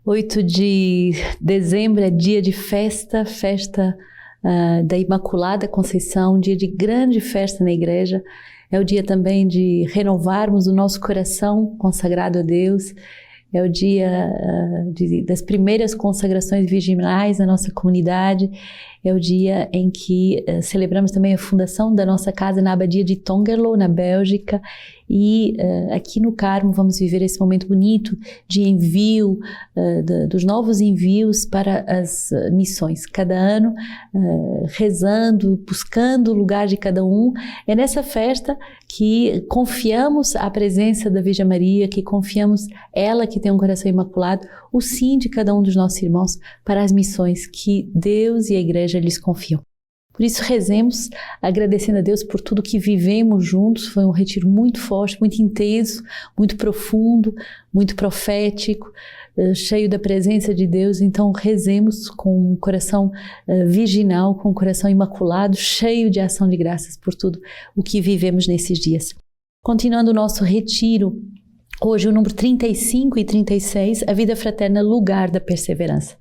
8 de dezembro é dia de festa da Imaculada Conceição, dia de grande festa na igreja. É o dia também de renovarmos o nosso coração consagrado a Deus. É o dia das primeiras consagrações virginais na nossa comunidade. É o dia em que celebramos também a fundação da nossa casa na Abadia de Tongerlo, na Bélgica. E aqui no Carmo vamos viver esse momento bonito de envio, dos novos envios para as missões. Cada ano rezando, buscando o lugar de cada um. É nessa festa que confiamos a presença da Virgem Maria, que confiamos ela que tem um coração imaculado, o sim de cada um dos nossos irmãos para as missões que Deus e a Igreja lhes confiam. Por isso rezemos, agradecendo a Deus por tudo que vivemos juntos. Foi um retiro muito forte, muito intenso, muito profundo, muito profético, cheio da presença de Deus. Então rezemos com um coração virginal, com um coração imaculado, cheio de ação de graças por tudo o que vivemos nesses dias. Continuando o nosso retiro, hoje o número 35 e 36, a vida fraterna, lugar da perseverança.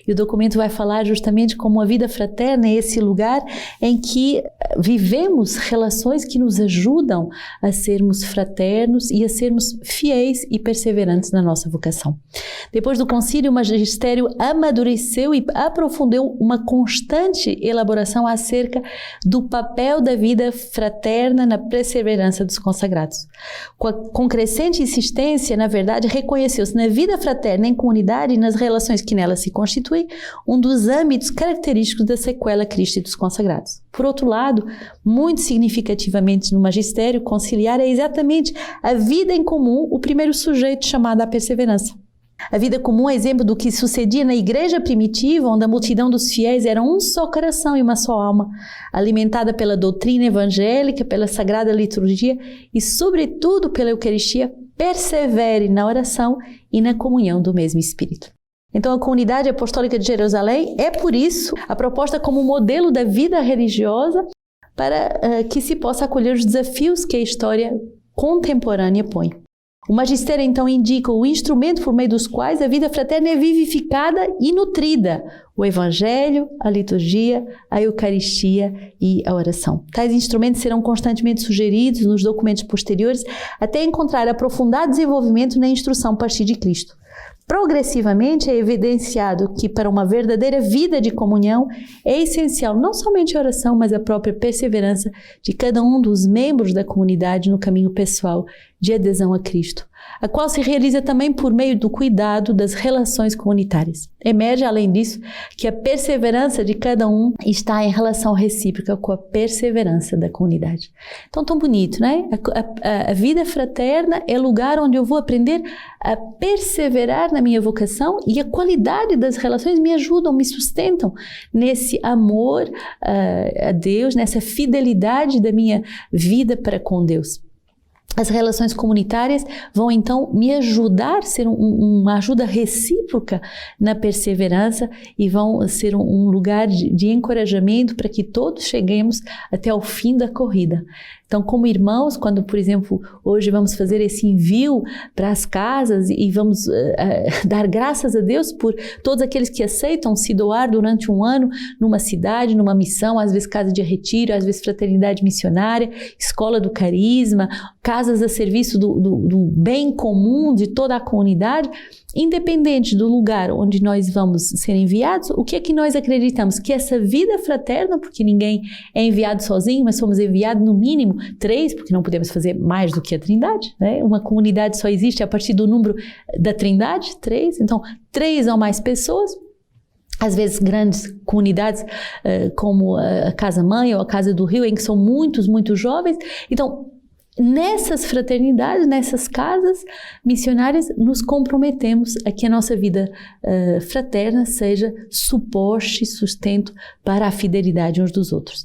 E o documento vai falar justamente como a vida fraterna é esse lugar em que vivemos relações que nos ajudam a sermos fraternos e a sermos fiéis e perseverantes na nossa vocação. Depois do concílio, o magistério amadureceu e aprofundou uma constante elaboração acerca do papel da vida fraterna na perseverança dos consagrados. Com crescente insistência, na verdade, reconheceu-se na vida fraterna em comunidade e nas relações que nela se constituem um dos âmbitos característicos da sequela Cristo dos consagrados. Por outro lado, muito significativamente no magistério conciliar é exatamente a vida em comum o primeiro sujeito chamado à perseverança. A vida comum é exemplo do que sucedia na igreja primitiva, onde a multidão dos fiéis era um só coração e uma só alma, alimentada pela doutrina evangélica, pela sagrada liturgia e, sobretudo, pela Eucaristia. Persevere na oração e na comunhão do mesmo Espírito. Então, a Comunidade Apostólica de Jerusalém é, por isso, a proposta como modelo da vida religiosa para que se possa acolher os desafios que a história contemporânea põe. O magistério, então, indica o instrumento por meio dos quais a vida fraterna é vivificada e nutrida: o Evangelho, a liturgia, a Eucaristia e a oração. Tais instrumentos serão constantemente sugeridos nos documentos posteriores até encontrar aprofundado desenvolvimento na instrução a partir de Cristo. Progressivamente é evidenciado que para uma verdadeira vida de comunhão é essencial não somente a oração, mas a própria perseverança de cada um dos membros da comunidade no caminho pessoal de adesão a Cristo, a qual se realiza também por meio do cuidado das relações comunitárias. Emerge, além disso, que a perseverança de cada um está em relação recíproca com a perseverança da comunidade. Então, tão bonito, né? A vida fraterna é lugar onde eu vou aprender a perseverar na minha vocação e a qualidade das relações me ajudam, me sustentam nesse amor a Deus, nessa fidelidade da minha vida para com Deus. As relações comunitárias vão então me ajudar a ser uma ajuda recíproca na perseverança e vão ser um lugar de encorajamento para que todos cheguemos até o fim da corrida. Então, como irmãos, quando, por exemplo, hoje vamos fazer esse envio para as casas e vamos dar graças a Deus por todos aqueles que aceitam se doar durante um ano numa cidade, numa missão, às vezes casa de retiro, às vezes fraternidade missionária, escola do carisma, casas a serviço do bem comum de toda a comunidade. Independente do lugar onde nós vamos ser enviados, o que é que nós acreditamos? Que essa vida fraterna, porque ninguém é enviado sozinho, mas somos enviados no mínimo 3, porque não podemos fazer mais do que a Trindade, né? Uma comunidade só existe a partir do número da Trindade, 3. Então, 3 ou mais pessoas, às vezes grandes comunidades como a Casa Mãe ou a Casa do Rio, em que são muitos jovens. Então, nessas fraternidades, nessas casas missionárias, nos comprometemos a que a nossa vida fraterna seja suporte e sustento para a fidelidade uns dos outros.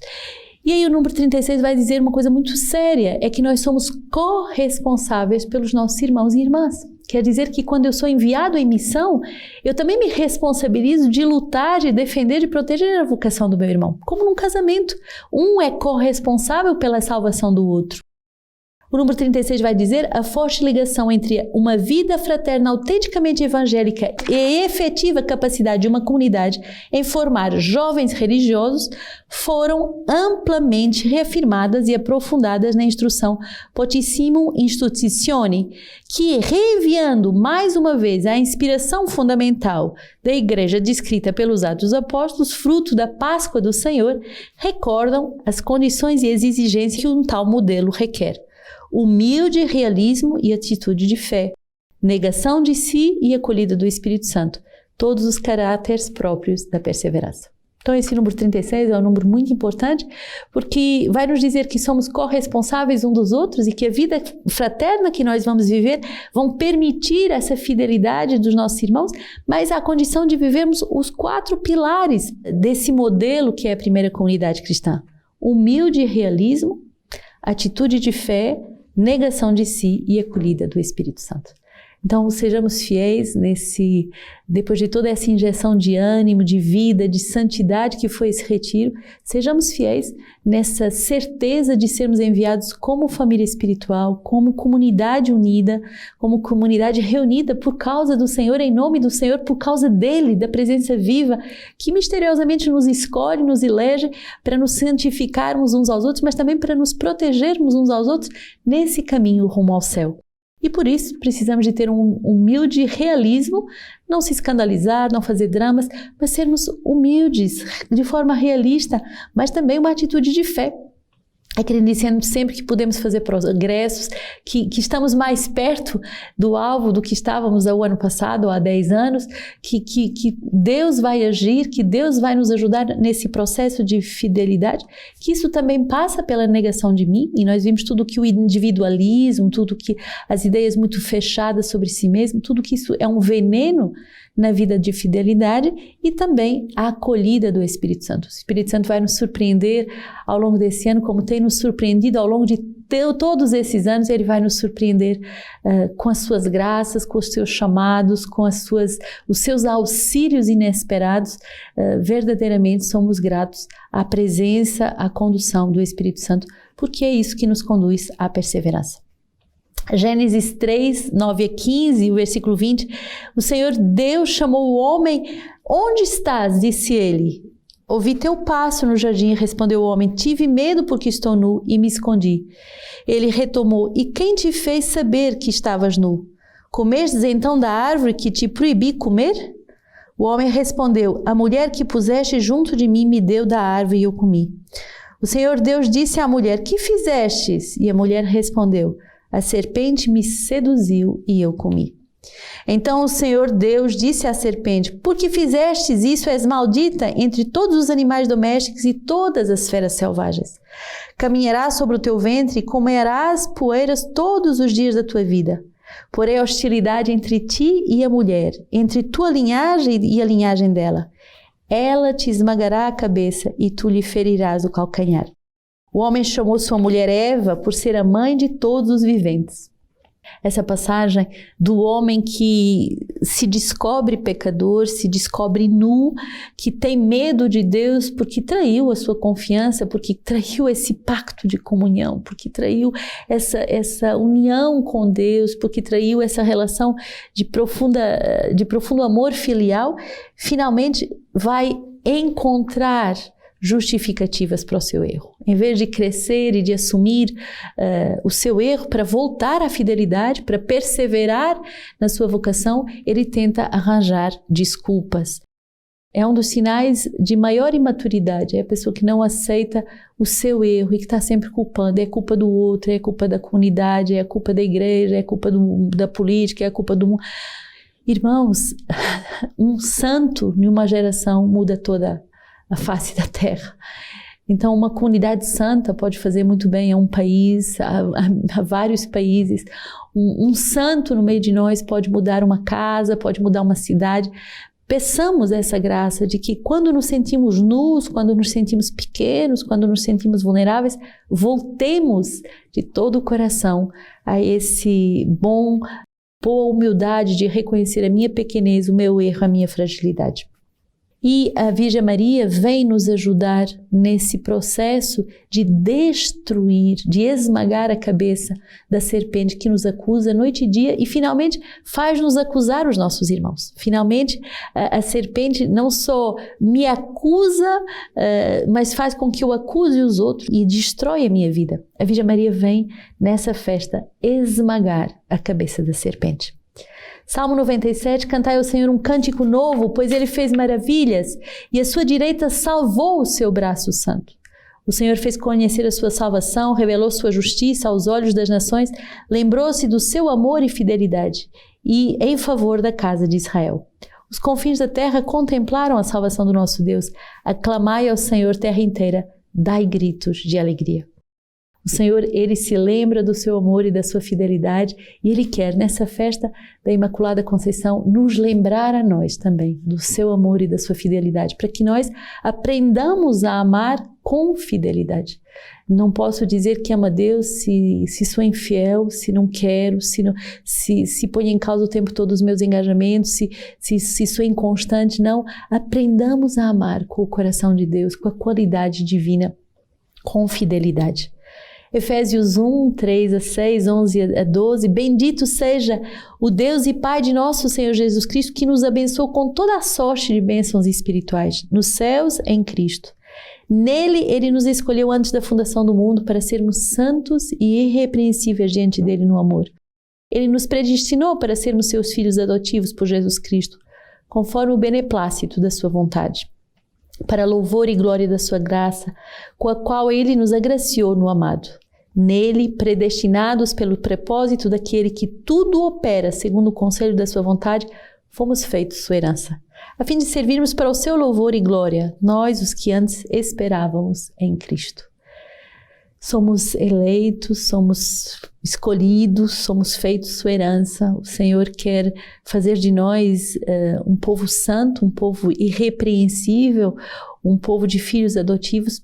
E aí o número 36 vai dizer uma coisa muito séria, é que nós somos corresponsáveis pelos nossos irmãos e irmãs. Quer dizer que quando eu sou enviado em missão, eu também me responsabilizo de lutar, de defender, de proteger a vocação do meu irmão. Como num casamento, um é corresponsável pela salvação do outro. O número 36 vai dizer: a forte ligação entre uma vida fraterna autenticamente evangélica e a efetiva capacidade de uma comunidade em formar jovens religiosos foram amplamente reafirmadas e aprofundadas na instrução Potissimum Institutione, que, reviando mais uma vez a inspiração fundamental da Igreja descrita pelos Atos dos Apóstolos, fruto da Páscoa do Senhor, recordam as condições e as exigências que um tal modelo requer: humilde realismo e atitude de fé, negação de si e acolhida do Espírito Santo, todos os caráteres próprios da perseverança. Então esse número 36 é um número muito importante, porque vai nos dizer que somos corresponsáveis uns dos outros e que a vida fraterna que nós vamos viver vão permitir essa fidelidade dos nossos irmãos, mas à condição de vivermos os 4 pilares desse modelo que é a primeira comunidade cristã: humilde realismo, atitude de fé, negação de si e acolhida do Espírito Santo. Então, sejamos fiéis depois de toda essa injeção de ânimo, de vida, de santidade que foi esse retiro, sejamos fiéis nessa certeza de sermos enviados como família espiritual, como comunidade unida, como comunidade reunida por causa do Senhor, em nome do Senhor, por causa dele, da presença viva, que misteriosamente nos escolhe, nos elege para nos santificarmos uns aos outros, mas também para nos protegermos uns aos outros nesse caminho rumo ao céu. E por isso precisamos de ter um humilde realismo, não se escandalizar, não fazer dramas, mas sermos humildes, de forma realista, mas também uma atitude de fé. Acreditando sempre que podemos fazer progressos, que estamos mais perto do alvo do que estávamos o ano passado, ou há 10 anos, que Deus vai agir, que Deus vai nos ajudar nesse processo de fidelidade, que isso também passa pela negação de mim, e nós vimos tudo que o individualismo, tudo que as ideias muito fechadas sobre si mesmo, tudo que isso é um veneno na vida de fidelidade, e também a acolhida do Espírito Santo. O Espírito Santo vai nos surpreender ao longo desse ano, como tem nos surpreendido ao longo de todos esses anos. Ele vai nos surpreender com as suas graças, com os seus chamados, com os seus auxílios inesperados. Verdadeiramente somos gratos à presença, à condução do Espírito Santo, porque é isso que nos conduz à perseverança. Gênesis 3, 9 a 15, o versículo 20, o Senhor Deus chamou o homem: onde estás? Disse ele. Ouvi teu passo no jardim, respondeu o homem, tive medo porque estou nu e me escondi. Ele retomou, e quem te fez saber que estavas nu? Comestes então da árvore que te proibi comer? O homem respondeu, a mulher que puseste junto de mim me deu da árvore e eu comi. O Senhor Deus disse à mulher, que fizestes? E a mulher respondeu, a serpente me seduziu e eu comi. Então o Senhor Deus disse à serpente, por que fizestes isso? És maldita entre todos os animais domésticos e todas as feras selvagens. Caminharás sobre o teu ventre e comerás poeiras todos os dias da tua vida. Porém hostilidade entre ti e a mulher, entre tua linhagem e a linhagem dela. Ela te esmagará a cabeça e tu lhe ferirás o calcanhar. O homem chamou sua mulher Eva por ser a mãe de todos os viventes. Essa passagem do homem que se descobre pecador, se descobre nu, que tem medo de Deus porque traiu a sua confiança, porque traiu esse pacto de comunhão, porque traiu essa união com Deus, porque traiu essa relação de profundo amor filial, finalmente vai encontrar justificativas para o seu erro. Em vez de crescer e de assumir o seu erro para voltar à fidelidade, para perseverar na sua vocação, ele tenta arranjar desculpas. É um dos sinais de maior imaturidade, é a pessoa que não aceita o seu erro e que está sempre culpando. É culpa do outro, é culpa da comunidade, é culpa da igreja, é culpa da política, é culpa do mundo. Irmãos, um santo em uma geração muda toda a face da terra. Então, uma comunidade santa pode fazer muito bem a um país, a vários países. Um santo no meio de nós pode mudar uma casa, pode mudar uma cidade. Peçamos essa graça de que quando nos sentimos nus, quando nos sentimos pequenos, quando nos sentimos vulneráveis, voltemos de todo o coração a esse boa humildade de reconhecer a minha pequenez, o meu erro, a minha fragilidade. E a Virgem Maria vem nos ajudar nesse processo de destruir, de esmagar a cabeça da serpente que nos acusa noite e dia e finalmente faz-nos acusar os nossos irmãos. Finalmente a serpente não só me acusa, mas faz com que eu acuse os outros e destrói a minha vida. A Virgem Maria vem nessa festa esmagar a cabeça da serpente. Salmo 97, cantai ao Senhor um cântico novo, pois Ele fez maravilhas e a sua direita salvou o seu braço santo. O Senhor fez conhecer a sua salvação, revelou sua justiça aos olhos das nações, lembrou-se do seu amor e fidelidade e em favor da casa de Israel. Os confins da terra contemplaram a salvação do nosso Deus. Aclamai ao Senhor, terra inteira, dai gritos de alegria. O Senhor, Ele se lembra do seu amor e da sua fidelidade e Ele quer, nessa festa da Imaculada Conceição, nos lembrar a nós também do seu amor e da sua fidelidade, para que nós aprendamos a amar com fidelidade. Não posso dizer que amo a Deus se sou infiel, se não quero, se ponho em causa o tempo todo os meus engajamentos, se sou inconstante. Não, aprendamos a amar com o coração de Deus, com a qualidade divina, com fidelidade. Efésios 1, 3 a 6, 11 a 12, bendito seja o Deus e Pai de nosso Senhor Jesus Cristo, que nos abençoou com toda a sorte de bênçãos espirituais, nos céus em Cristo. Nele, Ele nos escolheu antes da fundação do mundo para sermos santos e irrepreensíveis diante dEle no amor. Ele nos predestinou para sermos seus filhos adotivos por Jesus Cristo, conforme o beneplácito da sua vontade, para louvor e glória da sua graça, com a qual Ele nos agraciou no amado. Nele, predestinados pelo propósito daquele que tudo opera segundo o conselho da sua vontade, fomos feitos sua herança, a fim de servirmos para o seu louvor e glória, nós os que antes esperávamos em Cristo. Somos eleitos, somos escolhidos, somos feitos sua herança. O Senhor quer fazer de nós um povo santo, um povo irrepreensível, um povo de filhos adotivos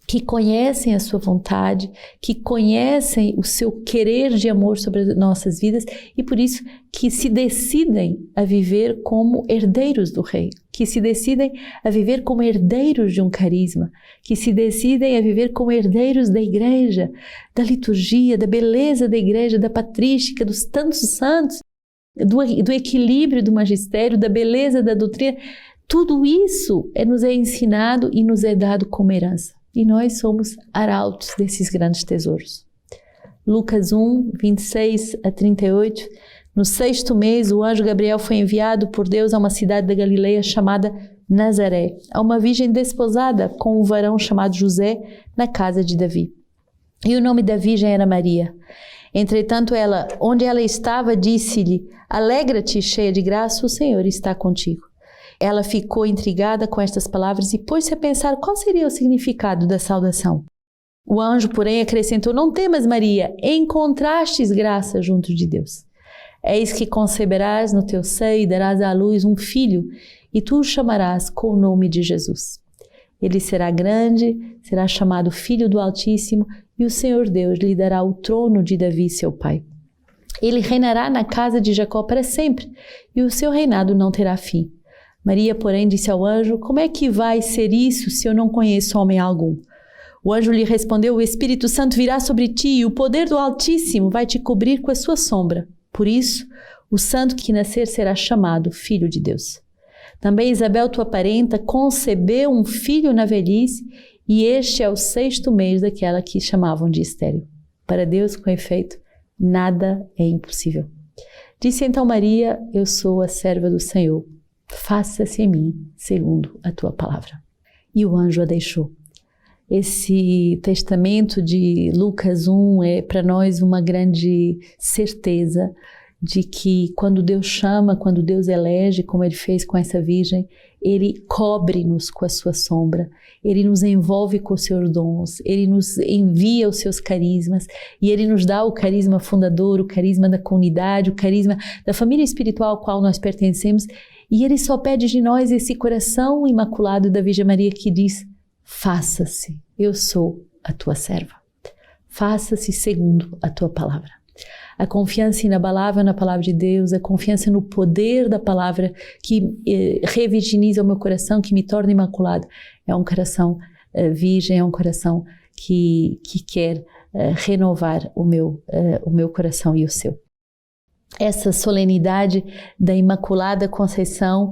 que conhecem a sua vontade, que conhecem o seu querer de amor sobre as nossas vidas e por isso que se decidem a viver como herdeiros do Rei, que se decidem a viver como herdeiros de um carisma, que se decidem a viver como herdeiros da igreja, da liturgia, da beleza da igreja, da patrística, dos tantos santos, do equilíbrio do magistério, da beleza da doutrina. Tudo isso nos é ensinado e nos é dado como herança. E nós somos arautos desses grandes tesouros. Lucas 1, 26 a 38. No 6º mês, o anjo Gabriel foi enviado por Deus a uma cidade da Galileia chamada Nazaré, a uma virgem desposada com um varão chamado José, na casa de Davi. E o nome da virgem era Maria. Entretanto, onde ela estava, disse-lhe: Alegra-te, cheia de graça, o Senhor está contigo. Ela ficou intrigada com estas palavras e pôs-se a pensar qual seria o significado da saudação. O anjo, porém, acrescentou: Não temas, Maria, encontrastes graça junto de Deus. Eis que conceberás no teu seio e darás à luz um filho, e tu o chamarás com o nome de Jesus. Ele será grande, será chamado Filho do Altíssimo, e o Senhor Deus lhe dará o trono de Davi, seu pai. Ele reinará na casa de Jacó para sempre, e o seu reinado não terá fim. Maria, porém, disse ao anjo: Como é que vai ser isso se eu não conheço homem algum? O anjo lhe respondeu: O Espírito Santo virá sobre ti e o poder do Altíssimo vai te cobrir com a sua sombra. Por isso, o santo que nascer será chamado Filho de Deus. Também Isabel, tua parenta, concebeu um filho na velhice e este é o 6º mês daquela que chamavam de estéril. Para Deus, com efeito, nada é impossível. Disse então Maria: Eu sou a serva do Senhor. Faça-se em mim segundo a tua palavra. E o anjo a deixou. Esse testamento de Lucas 1 é para nós uma grande certeza de que quando Deus chama, quando Deus elege, como Ele fez com essa virgem, Ele cobre-nos com a sua sombra, Ele nos envolve com os seus dons, Ele nos envia os seus carismas e Ele nos dá o carisma fundador, o carisma da comunidade, o carisma da família espiritual ao qual nós pertencemos. E Ele só pede de nós esse coração imaculado da Virgem Maria que diz: faça-se, eu sou a tua serva. Faça-se segundo a tua palavra. A confiança inabalável na palavra de Deus, a confiança no poder da palavra que revirginiza o meu coração, que me torna imaculado, é um coração virgem, é um coração que quer renovar o meu coração e o seu. Essa solenidade da Imaculada Conceição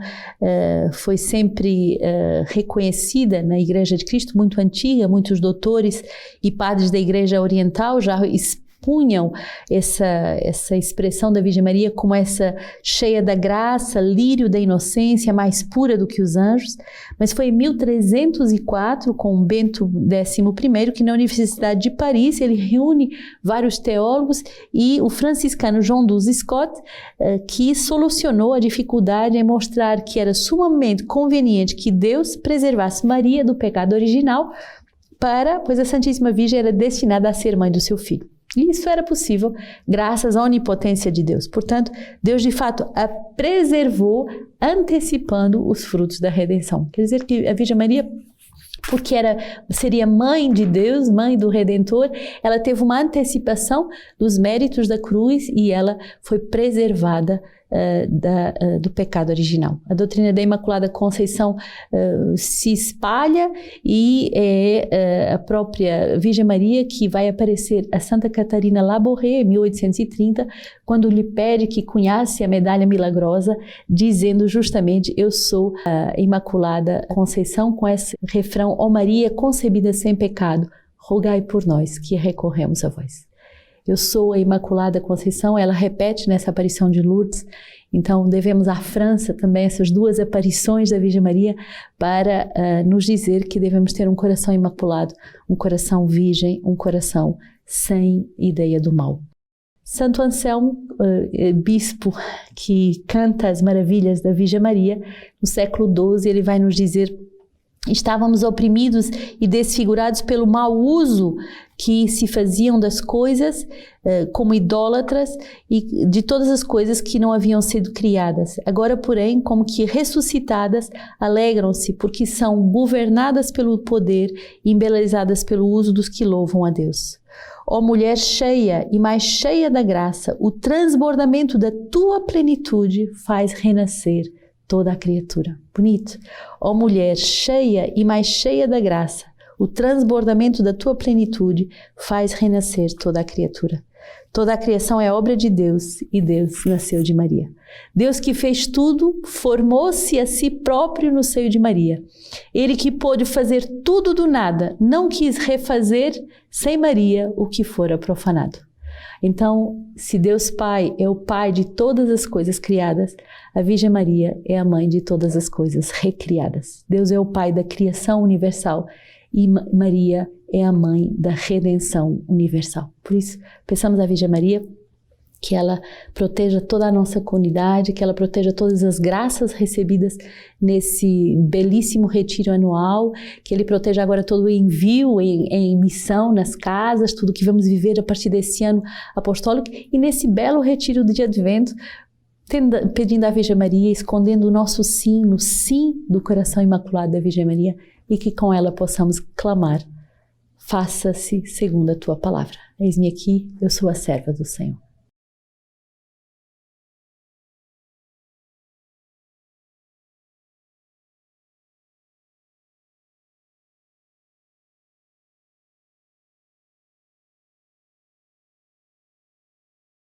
foi sempre reconhecida na Igreja de Cristo, muito antiga. Muitos doutores e padres da Igreja Oriental já expunham essa expressão da Virgem Maria como essa cheia da graça, lírio da inocência, mais pura do que os anjos. Mas foi em 1304, com Bento XI, que na Universidade de Paris ele reúne vários teólogos e o franciscano John Duns Scott, que solucionou a dificuldade em mostrar que era sumamente conveniente que Deus preservasse Maria do pecado original, pois a Santíssima Virgem era destinada a ser mãe do seu filho. E isso era possível graças à onipotência de Deus. Portanto, Deus de fato a preservou, antecipando os frutos da redenção. Quer dizer que a Virgem Maria, porque seria mãe de Deus, mãe do Redentor, ela teve uma antecipação dos méritos da cruz e ela foi preservada do pecado original. A doutrina da Imaculada Conceição se espalha e é a própria Virgem Maria que vai aparecer a Santa Catarina Labouré, em 1830, quando lhe pede que cunhasse a medalha milagrosa, dizendo justamente: eu sou a Imaculada Conceição, com esse refrão: ó Maria concebida sem pecado, rogai por nós que recorremos a vós. Eu sou a Imaculada Conceição, ela repete nessa aparição de Lourdes. Então devemos à França também essas duas aparições da Virgem Maria para nos dizer que devemos ter um coração imaculado, um coração virgem, um coração sem ideia do mal. Santo Anselmo, bispo que canta as maravilhas da Virgem Maria, no século XII, ele vai nos dizer: estávamos oprimidos e desfigurados pelo mau uso que se faziam das coisas, como idólatras, e de todas as coisas que não haviam sido criadas. Agora, porém, como que ressuscitadas, alegram-se, porque são governadas pelo poder e embelezadas pelo uso dos que louvam a Deus. Ó mulher cheia e mais cheia da graça, o transbordamento da tua plenitude faz renascer toda a criatura. Bonito. Ó mulher cheia e mais cheia da graça, o transbordamento da tua plenitude faz renascer toda a criatura. Toda a criação é obra de Deus e Deus nasceu de Maria. Deus que fez tudo, formou-se a si próprio no seio de Maria. Ele que pôde fazer tudo do nada, não quis refazer sem Maria o que fora profanado. Então, se Deus Pai é o Pai de todas as coisas criadas, a Virgem Maria é a mãe de todas as coisas recriadas. Deus é o Pai da criação universal e Maria é a mãe da redenção universal. Por isso, peçamos à Virgem Maria que ela proteja toda a nossa comunidade, que ela proteja todas as graças recebidas nesse belíssimo retiro anual, que Ele proteja agora todo o envio em missão nas casas, tudo que vamos viver a partir desse ano apostólico, e nesse belo retiro de Advento, pedindo à Virgem Maria, escondendo o nosso sim no sim do coração imaculado da Virgem Maria, e que com ela possamos clamar: faça-se segundo a tua palavra. Eis-me aqui, eu sou a serva do Senhor.